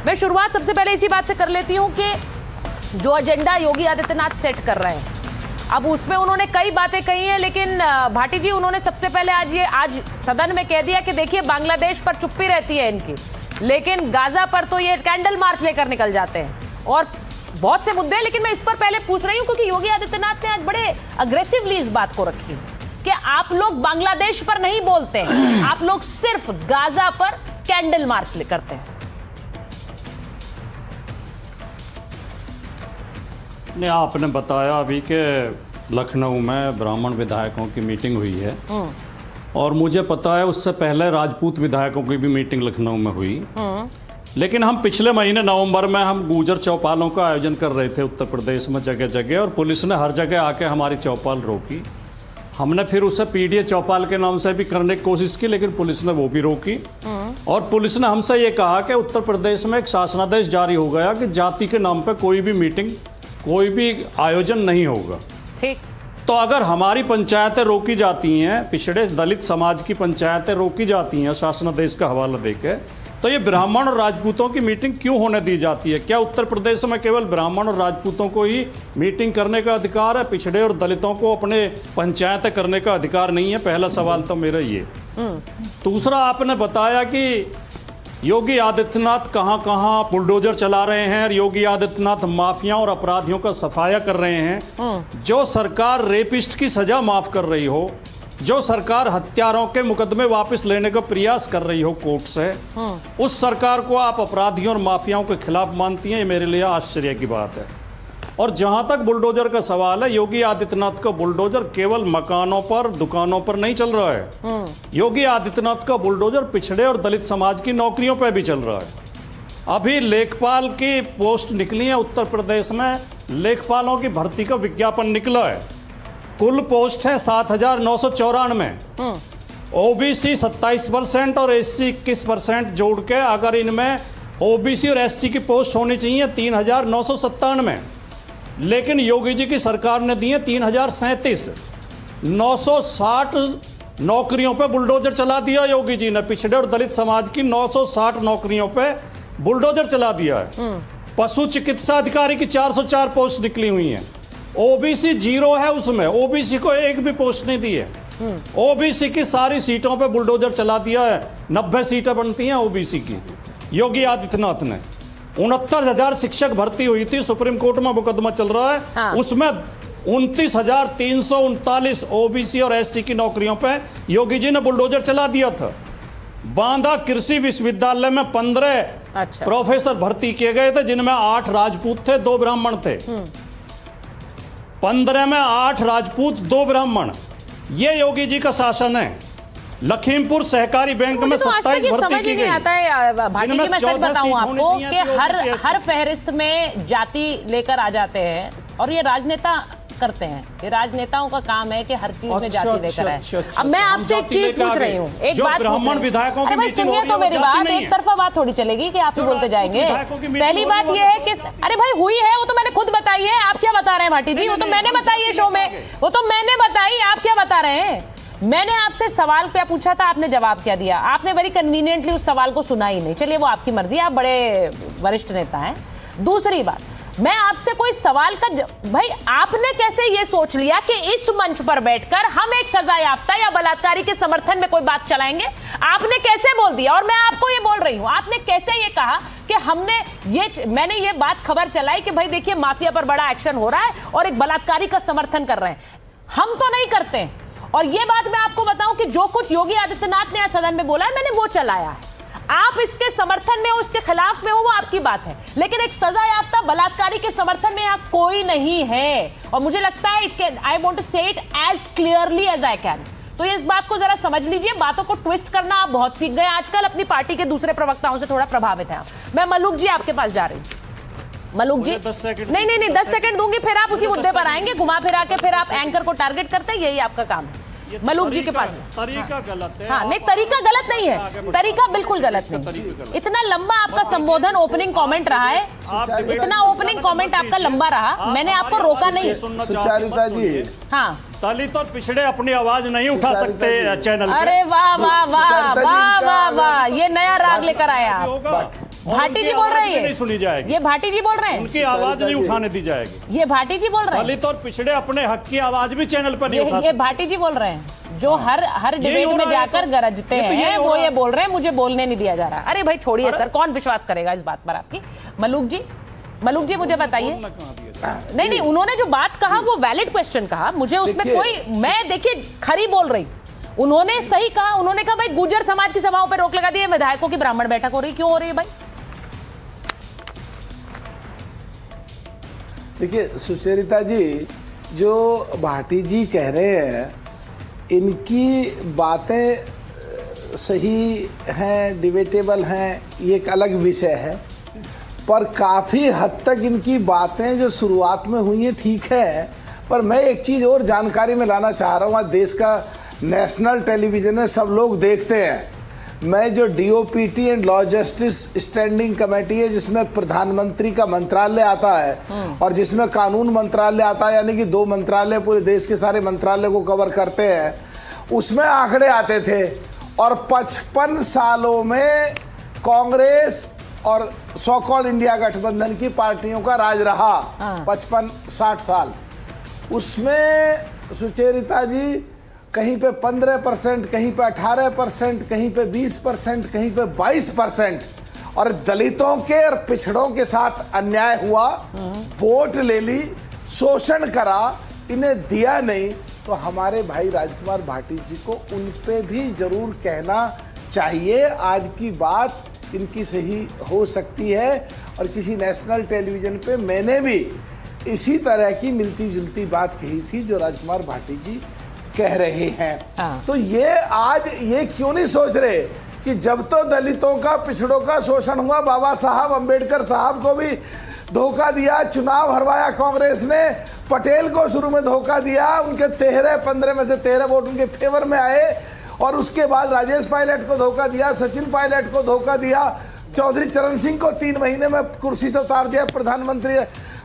मैं शुरुआत सबसे पहले इसी बात से कर लेती हूं कि जो एजेंडा योगी आदित्यनाथ सेट कर रहे हैं, अब उसमें उन्होंने कई बातें कही हैं, लेकिन भाटी जी उन्होंने सबसे पहले आज सदन में कह दिया कि देखिए बांग्लादेश पर चुप्पी रहती है इनकी, लेकिन गाजा पर तो ये कैंडल मार्च लेकर निकल जाते हैं और बहुत से मुद्दे। लेकिन मैं इस पर पहले पूछ रही हूं क्योंकि योगी आदित्यनाथ ने आज बड़े अग्रेसिवली इस बात को रखी कि आप लोग बांग्लादेश पर नहीं बोलते हैं, आप लोग सिर्फ गाजा पर कैंडल मार्च करते हैं। ने आपने बताया अभी कि लखनऊ में ब्राह्मण विधायकों की मीटिंग हुई है और मुझे पता है उससे पहले राजपूत विधायकों की भी मीटिंग लखनऊ में हुई। लेकिन हम पिछले महीने नवंबर में हम गुर्जर चौपालों का आयोजन कर रहे थे उत्तर प्रदेश में जगह जगह, और पुलिस ने हर जगह आके हमारी चौपाल रोकी। हमने फिर उसे पीडीए चौपाल के नाम से भी करने की कोशिश की, लेकिन पुलिस ने वो भी रोकी। और पुलिस ने हमसे ये कहा कि उत्तर प्रदेश में एक शासनादेश जारी हो गया कि जाति के नाम पर कोई भी मीटिंग, कोई भी आयोजन नहीं होगा। ठीक, तो अगर हमारी पंचायतें रोकी जाती हैं, पिछड़े दलित समाज की पंचायतें रोकी जाती हैं शासनादेश का हवाला देके, तो ये ब्राह्मण और राजपूतों की मीटिंग क्यों होने दी जाती है? क्या उत्तर प्रदेश में केवल ब्राह्मण और राजपूतों को ही मीटिंग करने का अधिकार है, पिछड़े और दलितों को अपने पंचायतें करने का अधिकार नहीं है? पहला सवाल तो मेरा ये। दूसरा, आपने बताया कि योगी आदित्यनाथ कहाँ कहाँ बुलडोजर चला रहे हैं, योगी आदित्यनाथ माफिया और अपराधियों का सफाया कर रहे हैं। जो सरकार रेपिस्ट की सजा माफ कर रही हो, जो सरकार हत्यारों के मुकदमे वापस लेने का प्रयास कर रही हो कोर्ट से, उस सरकार को आप अपराधियों और माफियाओं के खिलाफ मानती हैं, ये मेरे लिए आश्चर्य की बात है। और जहां तक बुलडोजर का सवाल है, योगी आदित्यनाथ का बुलडोजर केवल मकानों पर, दुकानों पर नहीं चल रहा है। योगी आदित्यनाथ का बुलडोजर पिछड़े और दलित समाज की नौकरियों पर भी चल रहा है। अभी लेखपाल की पोस्ट निकली है उत्तर प्रदेश में, लेखपालों की भर्ती का विज्ञापन निकला है। कुल पोस्ट है 7,994। ओबीसी 27% और एससी 21% जोड़ के अगर इनमें ओबीसी और एससी की पोस्ट होनी चाहिए 3,997, लेकिन योगी जी की सरकार ने दी है 3,037। 960 नौकरियों पे बुलडोजर चला दिया योगी जी ने, पिछड़े और दलित समाज की 960 नौकरियों पे बुलडोजर चला दिया है। पशु चिकित्सा अधिकारी की 404 पोस्ट निकली हुई हैं। ओबीसी 0 है, उसमें ओबीसी को एक भी पोस्ट नहीं दी है। ओबीसी की सारी सीटों पे बुलडोजर चला दिया है। 90 सीटें बनती हैं ओबीसी की। योगी आदित्यनाथ ने 69,000 शिक्षक भर्ती हुई थी, सुप्रीम कोर्ट में मुकदमा चल रहा है। हाँ। उसमें 29,339 ओबीसी और एससी की नौकरियों पे योगी जी ने बुलडोजर चला दिया था। बांदा कृषि विश्वविद्यालय में 15 प्रोफेसर भर्ती किए गए थे, जिनमें 8 राजपूत थे, 2 ब्राह्मण थे। 15 में 8 राजपूत, 2 ब्राह्मण। ये योगी जी का शासन है। लखीमपुर सहकारी बैंक में 27 भर्ती की गई। नहीं आता है भाटी जी, मैं सच बताऊं आपको कि हर फहरिस्त में जाति लेकर आ जाते हैं और ये राजनेता करते हैं। ये राजनेताओं का काम है कि हर चीज में जाति लेकर आए। अब मैं आपसे एक चीज पूछ रही हूँ, एक बात ब्राह्मण विधायकों की मीटिंग सुनिए तो मेरी बात, एक तरफा बात थोड़ी चलेगी कि आप ही बोलते जाएंगे। पहली बात ये है कि अरे भाई हुई है, वो तो मैंने खुद बताई है, आप क्या बता रहे हैं भाटी जी? वो तो मैंने बताई है शो में, वो तो मैंने बताई, आप क्या बता रहे हैं? मैंने आपसे सवाल क्या पूछा था, आपने जवाब क्या दिया? आपने वेरी कन्वीनियंटली उस सवाल को सुना ही नहीं। चलिए वो आपकी मर्जी, आप बड़े वरिष्ठ नेता हैं। दूसरी बात, मैं आपसे कोई सवाल का भाई आपने कैसे ये सोच लिया कि इस मंच पर बैठकर हम एक सजा याफ्ता या बलात्कारी के समर्थन में कोई बात चलाएंगे? आपने कैसे बोल दिया? और मैं आपको ये बोल रही हूं, आपने कैसे ये कहा कि मैंने ये बात खबर चलाई कि भाई देखिए माफिया पर बड़ा एक्शन हो रहा है और एक बलात्कारी का समर्थन कर रहे हैं? हम तो नहीं करते। और ये बात मैं आपको बताऊं कि जो कुछ योगी आदित्यनाथ ने सदन में बोला है, मैंने वो चलाया है। आप इसके समर्थन में हो, उसके खिलाफ में हो, वो आपकी बात है, लेकिन एक सजा याफ्ता बलात्कारी के समर्थन में यहाँ कोई नहीं है। और मुझे लगता है I want to say it as clearly as I can. तो इस बात को जरा समझ लीजिए। बातों को ट्विस्ट करना आप बहुत सीख गए आजकल, अपनी पार्टी के दूसरे प्रवक्ताओं से थोड़ा प्रभावित है आप। मैं मलूक जी आपके पास जा रही हूँ। मलूक जी, नहीं 10 सेकंड दूंगी, फिर आप उसी मुद्दे पर आएंगे, घुमा फिरा के फिर आप एंकर को टारगेट करते हैं, यही आपका काम है। मलूक जी के पास तरीका गलत है। हाँ, नहीं तरीका गलत नहीं है, तरीका बिल्कुल गलत नहीं। इतना लंबा आपका संबोधन ओपनिंग कमेंट रहा है, इतना ओपनिंग कमेंट आपका लंबा रहा, मैंने आपको रोका नहीं। सुचारिता जी, हाँ, दलित और पिछड़े अपनी आवाज नहीं उठा सकते चैनल पे। अरे वाह वाह वाह वाह वाह वाह, ये नया राग लेकर आया आप। भाटी जी बोल रहे हैं, नहीं सुनी जाएगी, ये भाटी जी बोल रहे हैं, उनकी आवाज नहीं उठाने दी जाएगी। ये भाटी जी बोल रहे हैं, दलित और पिछड़े अपने हक की आवाज भी चैनल पर नहीं उठा ये भाटी जी बोल रहे हैं, जो हर डिबेट में जाकर गरजते हैं, वो ये बोल रहे हैं मुझे बोलने नहीं दिया जा रहा। अरे भाई छोड़िए सर, कौन विश्वास करेगा इस बात पर आपकी। मलूक जी मुझे बताइए। नहीं, उन्होंने जो बात कहा वो वैलिड क्वेश्चन कहा, मुझे उसमें कोई, मैं देखिए खरी बोल रही, उन्होंने सही कहा। उन्होंने कहा भाई गुर्जर समाज की सभाओं पर रोक लगा दी है, विधायकों की ब्राह्मण बैठक हो रही, क्यों हो रही है भाई? देखिए सुचरिता जी, जो भाटी जी कह रहे हैं इनकी बातें सही हैं, डिबेटेबल हैं, ये एक अलग विषय है, पर काफ़ी हद तक इनकी बातें जो शुरुआत में हुई हैं ठीक है। पर मैं एक चीज़ और जानकारी में लाना चाह रहा हूँ, आज देश का नेशनल टेलीविज़न है, सब लोग देखते हैं। मैं जो DOPT and law justice standing committee है, जिसमें प्रधानमंत्री का मंत्रालय आता है और जिसमें कानून मंत्रालय आता है, यानी कि 2 मंत्रालय पूरे देश के सारे मंत्रालय को कवर करते हैं, उसमें आंकड़े आते थे और 55 सालों में कांग्रेस और सो कॉल्ड इंडिया गठबंधन की पार्टियों का राज रहा 55-60 साल। उसमें सुचेरिता जी कहीं पे 15%, कहीं पे 18%, कहीं पे 20%, कहीं पे 22%, और दलितों के और पिछड़ों के साथ अन्याय हुआ, वोट ले ली, शोषण करा, इन्हें दिया नहीं। तो हमारे भाई राजकुमार भाटी जी को उन पे भी जरूर कहना चाहिए। आज की बात इनकी सही हो सकती है, और किसी नेशनल टेलीविजन पे मैंने भी इसी तरह की मिलती जुलती बात कही थी जो राजकुमार भाटी जी कह रहे हैं। तो ये आज ये क्यों नहीं सोच रहे कि जब तो दलितों का पिछड़ों का शोषण हुआ, बाबा साहब अंबेडकर साहब को भी धोखा दिया, चुनाव हरवाया कांग्रेस ने, पटेल को शुरू में धोखा दिया, उनके 15 में से 13 वोट उनके फेवर में आए, और उसके बाद राजेश पायलट को धोखा दिया, सचिन पायलट को धोखा दिया, चौधरी चरण सिंह को 3 महीने में कुर्सी से उतार दिया, प्रधानमंत्री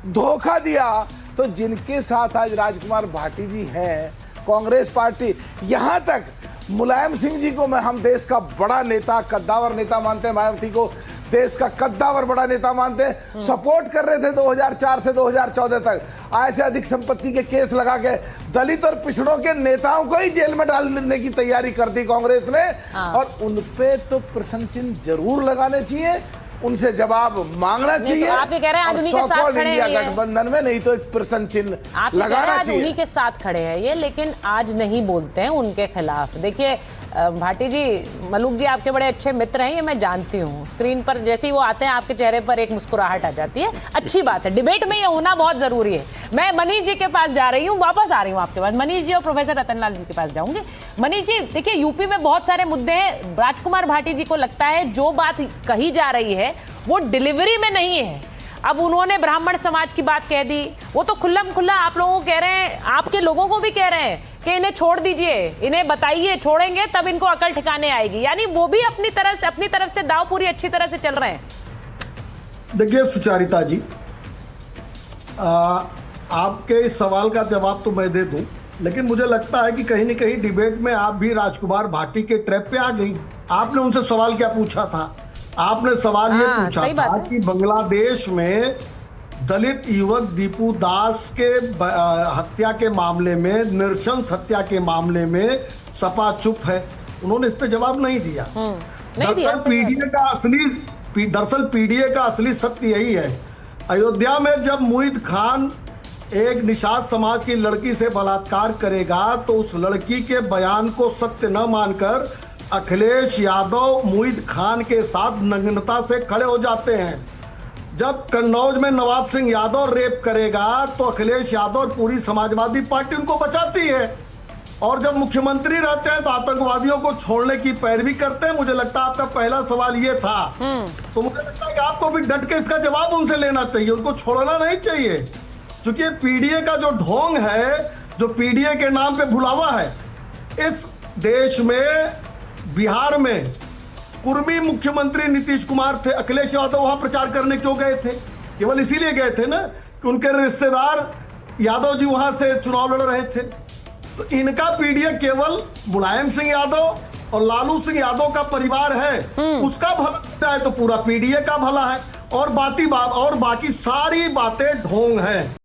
धोखा दिया। तो जिनके साथ आज राजकुमार भाटी जी हैं, कांग्रेस पार्टी, यहाँ तक मुलायम सिंह जी को हम देश का बड़ा नेता, कद्दावर नेता मानते हैं, मायावती को देश का कद्दावर बड़ा नेता मानते हैं, सपोर्ट कर रहे थे 2004 से 2014 तक। आय से अधिक संपत्ति के केस लगा के दलित और पिछड़ों के नेताओं को ही जेल में डालने की तैयारी कर दी कांग्रेस ने, और उन पे तो प्रश्न चिन्ह जरूर लगाने चाहिए, उनसे जवाब मांगना चाहिए। तो आप ये कह रहे हैं आज उन्हीं के साथ खड़े हैं गठबंधन में, नहीं तो एक प्रश्न चिन्ह लगाना चाहिए। उन्हीं के साथ खड़े हैं ये, लेकिन आज नहीं बोलते हैं उनके खिलाफ। देखिए भाटी जी, मलूक जी आपके बड़े अच्छे मित्र हैं, ये मैं जानती हूँ। स्क्रीन पर जैसे ही वो आते हैं आपके चेहरे पर एक मुस्कुराहट आ जाती है, अच्छी बात है, डिबेट में ये होना बहुत जरूरी है। मैं मनीष जी के पास जा रही हूँ, वापस आ रही हूँ आपके पास, मनीष जी और प्रोफेसर रतनलाल जी के पास जाऊंगी। मनीष जी देखिए, यूपी में बहुत सारे मुद्दे हैं, राजकुमार भाटी जी को लगता है जो बात कही जा रही है वो डिलीवरी में नहीं है। अब उन्होंने ब्राह्मण समाज की बात कह दी, वो तो खुल्लम खुल्ला आप लोगों को कह रहे हैं, आपके लोगों को भी कह रहे हैं कि इन्हें छोड़ दीजिए, इन्हें बताइए, छोड़ेंगे तब इनको अकल ठिकाने आएगी। यानी वो भी अपनी तरफ से दाव पूरी अच्छी तरह से चल रहे हैं। देखिए सुचारिता जी, आपके इस सवाल का जवाब तो मैं दे दूं, लेकिन मुझे लगता है कि कहीं न कहीं डिबेट में आप भी राजकुमार भाटी के ट्रैप पे आ गई। आपने उनसे सवाल क्या पूछा था? आपने सवाल ये पूछा था कि बांग्लादेश में दलित युवक दीपू दास के हत्या के मामले में, नृशंस हत्या के मामले में सपा चुप है। उन्होंने इस पे जवाब नहीं दिया। दरअसल पीडीए का असली सत्य यही है। अयोध्या में जब मुईद खान एक निषाद समाज की लड़की से बलात्कार करेगा तो उस लड़की के बयान को सत्य न मानकर अखिलेश यादव मुईद खान के साथ नग्नता से खड़े हो जाते हैं। जब कन्नौज में नवाब सिंह यादव रेप करेगा तो अखिलेश यादव और पूरी समाजवादी पार्टी उनको बचाती है, और जब मुख्यमंत्री रहते हैं तो आतंकवादियों को छोड़ने की पैरवी करते हैं। मुझे लगता है आपका पहला सवाल ये था, तो मुझे लगता है कि आपको भी डट के इसका जवाब उनसे लेना चाहिए, उनको छोड़ना नहीं चाहिए। क्योंकि पीडीए का जो ढोंग है, जो पीडीए के नाम पे भुलावा है, इस देश में बिहार में कुर्मी मुख्यमंत्री नीतीश कुमार थे, अखिलेश यादव वहां प्रचार करने क्यों गए थे? केवल इसीलिए गए थे ना कि उनके रिश्तेदार यादव जी वहां से चुनाव लड़ रहे थे। तो इनका पीडीए केवल मुलायम सिंह यादव और लालू सिंह यादव का परिवार है उसका भला है तो पूरा पीडीए का भला है, और बाकी सारी बातें ढोंग हैं।